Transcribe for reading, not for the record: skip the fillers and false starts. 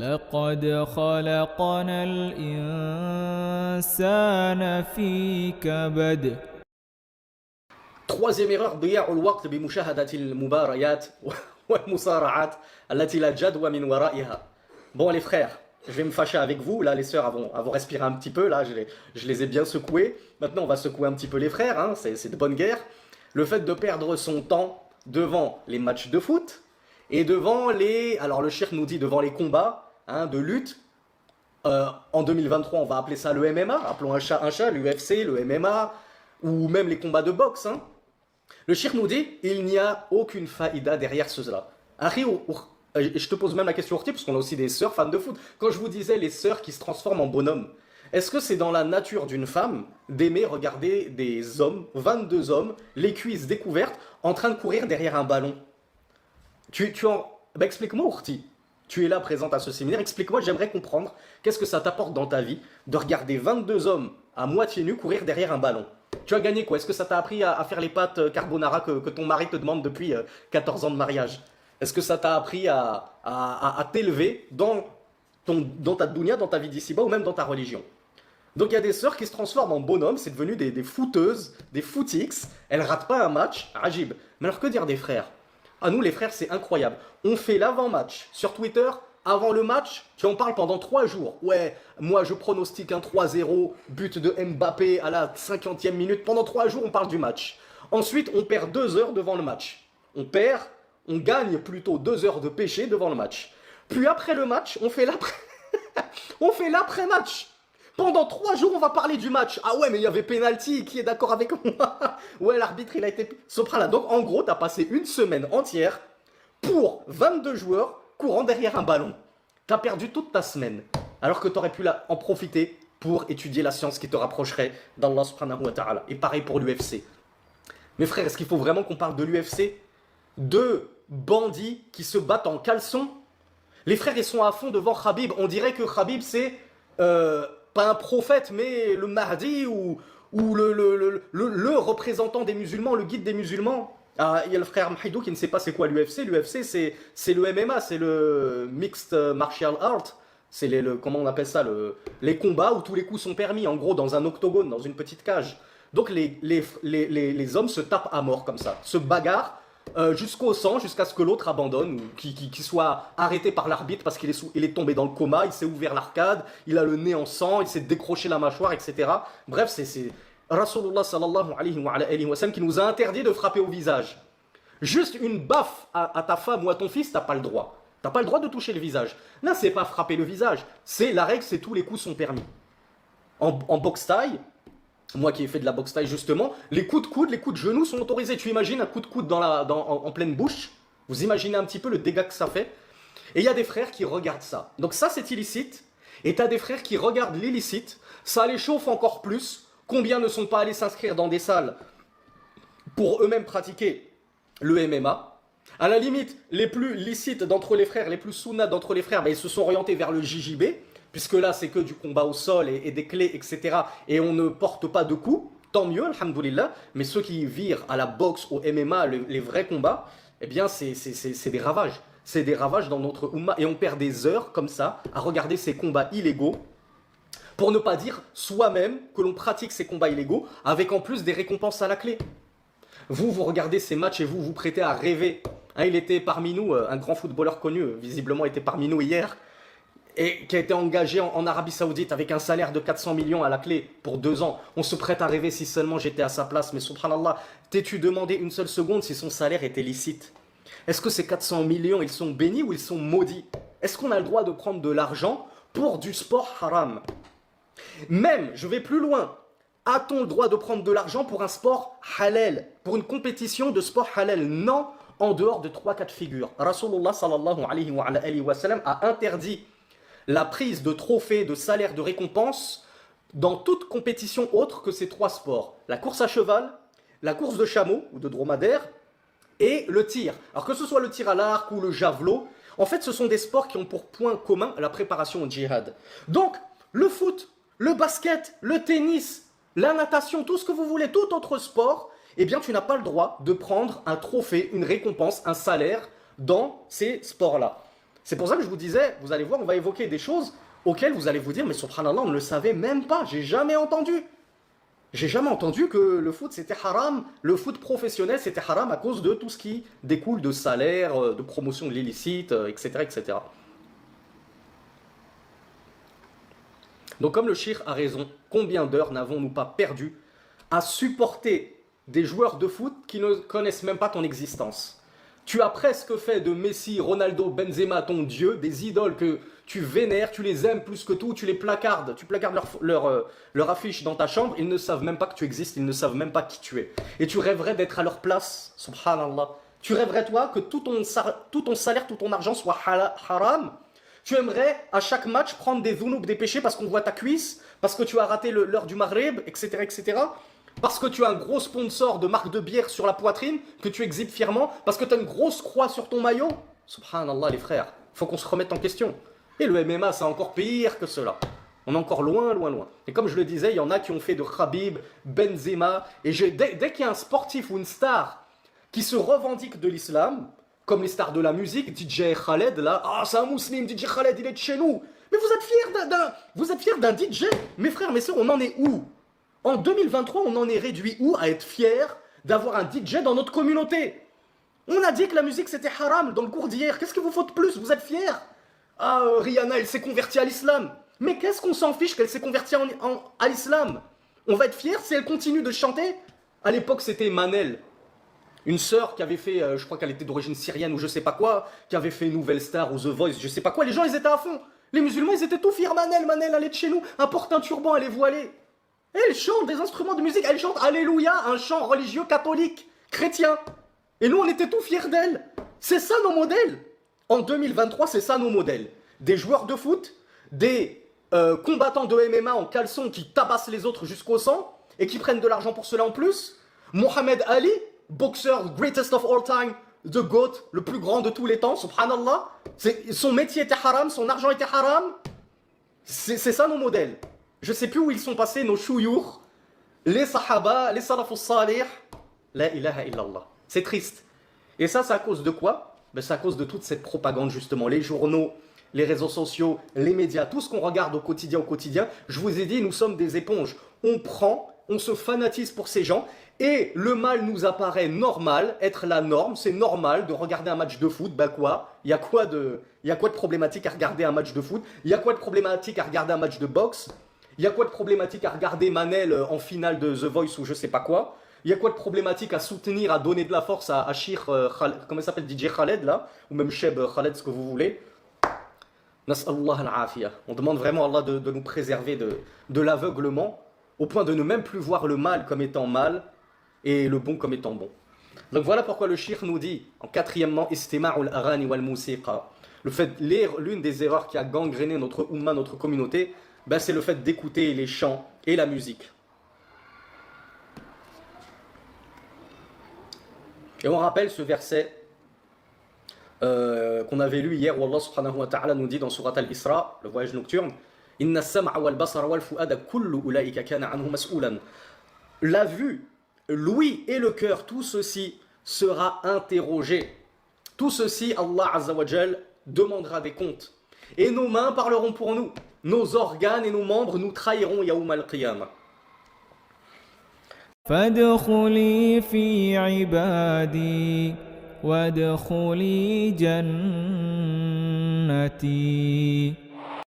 لقد خلقنا الإنسان في كبد. Troisième erreur, ضياع الوقت بمشاهدة المباريات والمصارعات التي لا جدوى من ورائها. Bon les frères, je vais me fâcher avec vous, là les sœurs avons respiré un petit peu, là je les ai bien secoués. Maintenant on va secouer un petit peu les frères, hein, c'est de bonne guerre. Le fait de perdre son temps devant les matchs de foot et devant les... Alors le cheikh nous dit devant les combats hein, de lutte. En 2023 on va appeler ça le MMA, appelons un chat, l'UFC, le MMA, ou même les combats de boxe. Hein. Le cheikh nous dit, il n'y a aucune faïda derrière cela. Et je te pose même la question, parce qu'on a aussi des sœurs fans de foot. Quand je vous disais les sœurs qui se transforment en bonhommes, est-ce que c'est dans la nature d'une femme d'aimer regarder des hommes, 22 hommes, les cuisses découvertes, en train de courir derrière un ballon? Explique-moi, Ourti. Tu es là présente à ce séminaire, explique-moi, j'aimerais comprendre qu'est-ce que ça t'apporte dans ta vie de regarder 22 hommes à moitié nus courir derrière un ballon. Tu as gagné quoi? Est-ce que ça t'a appris à faire les pâtes carbonara que ton mari te demande depuis 14 ans de mariage? Est-ce que ça t'a appris à t'élever dans ta dunya, dans ta vie d'ici-bas ou même dans ta religion? Donc il y a des sœurs qui se transforment en bonhommes, c'est devenu des footeuses, des footix, elles ratent pas un match, ajib. Mais alors que dire des frères? À nous les frères c'est incroyable, on fait l'avant-match sur Twitter, avant le match, tu en parles pendant 3 jours. Ouais, moi je pronostique un 3-0, but de Mbappé à la 50e minute, pendant 3 jours on parle du match. Ensuite on perd 2 heures devant le match, on gagne plutôt 2 heures de péché devant le match. Puis après le match, on fait l'après-match. Pendant 3 jours, on va parler du match. Ah ouais, mais il y avait penalty, qui est d'accord avec moi? Ouais, l'arbitre, il a été... Soprano. Donc, en gros, t'as passé une semaine entière pour 22 joueurs courant derrière un ballon. T'as perdu toute ta semaine. Alors que t'aurais pu en profiter pour étudier la science qui te rapprocherait d'Allah subhanahu wa ta'ala. Et pareil pour l'UFC. Mes frères, est-ce qu'il faut vraiment qu'on parle de l'UFC? Deux bandits qui se battent en caleçon. Les frères, ils sont à fond devant Khabib. On dirait que Khabib, c'est... pas un prophète, mais le Mahdi ou le représentant des musulmans, le guide des musulmans. Ah, il y a le frère Mahidou qui ne sait pas c'est quoi l'UFC. L'UFC, c'est le MMA, c'est le Mixed Martial Art. C'est comment on appelle ça, les combats où tous les coups sont permis, en gros, dans un octogone, dans une petite cage. Donc les hommes se tapent à mort comme ça, se bagarrent jusqu'au sang, jusqu'à ce que l'autre abandonne, ou qu'il soit arrêté par l'arbitre parce qu'il est tombé dans le coma, il s'est ouvert l'arcade, il a le nez en sang, il s'est décroché la mâchoire, etc. Bref, c'est Rasulullah sallallahu alayhi wa sallam qui nous a interdit de frapper au visage. Juste une baffe à ta femme ou à ton fils, t'as pas le droit. T'as pas le droit de toucher le visage. Là, c'est pas frapper le visage. C'est la règle, c'est tous les coups sont permis. En boxe taille, moi qui ai fait de la boxe taille justement, les coups de coude, les coups de genoux sont autorisés. Tu imagines un coup de coude en pleine bouche? Vous imaginez un petit peu le dégât que ça fait? Et il y a des frères qui regardent ça. Donc ça c'est illicite. Et tu as des frères qui regardent l'illicite. Ça les chauffe encore plus. Combien ne sont pas allés s'inscrire dans des salles pour eux-mêmes pratiquer le MMA? À la limite, les plus licites d'entre les frères, les plus sunnats d'entre les frères, ils se sont orientés vers le JJB. Puisque là, c'est que du combat au sol et des clés, etc. Et on ne porte pas de coups, tant mieux, alhamdoulilah. Mais ceux qui virent à la boxe, au MMA, les vrais combats, eh bien, c'est des ravages. C'est des ravages dans notre Ummah. Et on perd des heures comme ça à regarder ces combats illégaux. Pour ne pas dire soi-même que l'on pratique ces combats illégaux, avec en plus des récompenses à la clé. Vous regardez ces matchs et vous vous prêtez à rêver. Hein, il était parmi nous, un grand footballeur connu, visiblement était parmi nous hier. Et qui a été engagé en Arabie Saoudite avec un salaire de 400 millions à la clé pour 2 ans. On se prête à rêver si seulement j'étais à sa place. Mais subhanallah, t'es-tu demandé une seule seconde si son salaire était licite? Est-ce que ces 400 millions, ils sont bénis ou ils sont maudits? Est-ce qu'on a le droit de prendre de l'argent pour du sport haram? Même, je vais plus loin, a-t-on le droit de prendre de l'argent pour un sport halal? Pour une compétition de sport halal? Non, en dehors de 3 cas de figure. Rasulullah sallallahu alayhi wa sallam a interdit la prise de trophées, de salaires, de récompenses dans toute compétition autre que ces 3 sports. La course à cheval, la course de chameau ou de dromadaire et le tir. Alors que ce soit le tir à l'arc ou le javelot, en fait ce sont des sports qui ont pour point commun la préparation au djihad. Donc le foot, le basket, le tennis, la natation, tout ce que vous voulez, tout autre sport, eh bien tu n'as pas le droit de prendre un trophée, une récompense, un salaire dans ces sports-là. C'est pour ça que je vous disais, vous allez voir, on va évoquer des choses auxquelles vous allez vous dire, mais subhanallah, on ne le savait même pas, j'ai jamais entendu. J'ai jamais entendu que le foot c'était haram, le foot professionnel c'était haram à cause de tout ce qui découle de salaire, de promotion de l'illicite, etc., etc. Donc comme le shir a raison, combien d'heures n'avons-nous pas perdu à supporter des joueurs de foot qui ne connaissent même pas ton existence? Tu as presque fait de Messi, Ronaldo, Benzema ton dieu, des idoles que tu vénères, tu les aimes plus que tout, tu les placardes, tu placardes leur affiche dans ta chambre, ils ne savent même pas que tu existes, ils ne savent même pas qui tu es. Et tu rêverais d'être à leur place, subhanallah. Tu rêverais toi que tout ton salaire, tout ton argent soit haram. Tu aimerais à chaque match prendre des dhounoub, des péchés parce qu'on voit ta cuisse, parce que tu as raté l'heure du maghrib, etc., etc. Parce que tu as un gros sponsor de marque de bière sur la poitrine que tu exhibes fièrement, parce que tu as une grosse croix sur ton maillot. Subhanallah les frères, il faut qu'on se remette en question. Et le MMA c'est encore pire que cela. On est encore loin, loin, loin. Et comme je le disais, il y en a qui ont fait de Khabib, Benzema, et dès qu'il y a un sportif ou une star qui se revendique de l'islam, comme les stars de la musique, DJ Khaled là, ah c'est un musulman, DJ Khaled il est de chez nous. Mais vous êtes fiers d'un DJ? Mes frères, mes sœurs, on en est où? En 2023, on en est réduit où à être fier d'avoir un DJ dans notre communauté? On a dit que la musique c'était haram dans le cours d'hier. Qu'est-ce que vous faut de plus? Vous êtes fiers? Ah, Rihanna, elle s'est convertie à l'islam. Mais qu'est-ce qu'on s'en fiche qu'elle s'est convertie à l'islam? On va être fiers si elle continue de chanter? À l'époque, c'était Manel, une sœur qui avait fait, je crois qu'elle était d'origine syrienne ou je sais pas quoi, qui avait fait Nouvelle Star ou The Voice, je sais pas quoi. Les gens, ils étaient à fond. Les musulmans, ils étaient tout fiers. Manel, elle est de chez nous. Elle porte un turban, elle est voilée. Elle chante des instruments de musique, elle chante Alléluia, un chant religieux catholique, chrétien. Et nous, on était tout fiers d'elle. C'est ça nos modèles. En 2023, c'est ça nos modèles. Des joueurs de foot, des combattants de MMA en caleçon qui tabassent les autres jusqu'au sang et qui prennent de l'argent pour cela en plus. Mohamed Ali, boxeur greatest of all time, the GOAT, le plus grand de tous les temps, subhanallah. Son métier était haram, son argent était haram. C'est ça nos modèles. Je sais plus où ils sont passés, nos chouyours, les sahaba, les salafus salih. La ilaha illallah. C'est triste. Et ça, c'est à cause de quoi? Ben, c'est à cause de toute cette propagande, justement. Les journaux, les réseaux sociaux, les médias, tout ce qu'on regarde au quotidien. Je vous ai dit, nous sommes des éponges. On prend, on se fanatise pour ces gens. Et le mal nous apparaît normal, être la norme. C'est normal de regarder un match de foot. Ben quoi? Il y a quoi de problématique à regarder un match de foot? Il y a quoi de problématique à regarder un match de boxe? Il y a quoi de problématique à regarder Manel en finale de The Voice ou je sais pas quoi? Il y a quoi de problématique à soutenir, à donner de la force à Shir, comment il s'appelle, DJ Khaled là? Ou même Sheb Khaled, ce que vous voulez. Nas'Allah al-afiyah. On demande vraiment à Allah de nous préserver de l'aveuglement, au point de ne même plus voir le mal comme étant mal et le bon comme étant bon. Donc voilà pourquoi le Shir nous dit, en quatrièmement, istima'ul aghani wal musiqa. L'une des erreurs qui a gangréné notre umma, notre communauté, ben c'est le fait d'écouter les chants et la musique. Et on rappelle ce verset qu'on avait lu hier où Allah subhanahu wa ta'ala nous dit dans Surat al-Isra, le voyage nocturne, Inna sam'a wal basara wal fu'ada kullu ulaika kana anhu mas'oulan. La vue, l'ouïe et le cœur, tout ceci sera interrogé. Tout ceci, Allah azza wa jal demandera des comptes. Et nos mains parleront pour nous. Nos organes et nos membres nous trahiront yawm al-qiyamah. فادخلي في عبادي وادخلي جنتي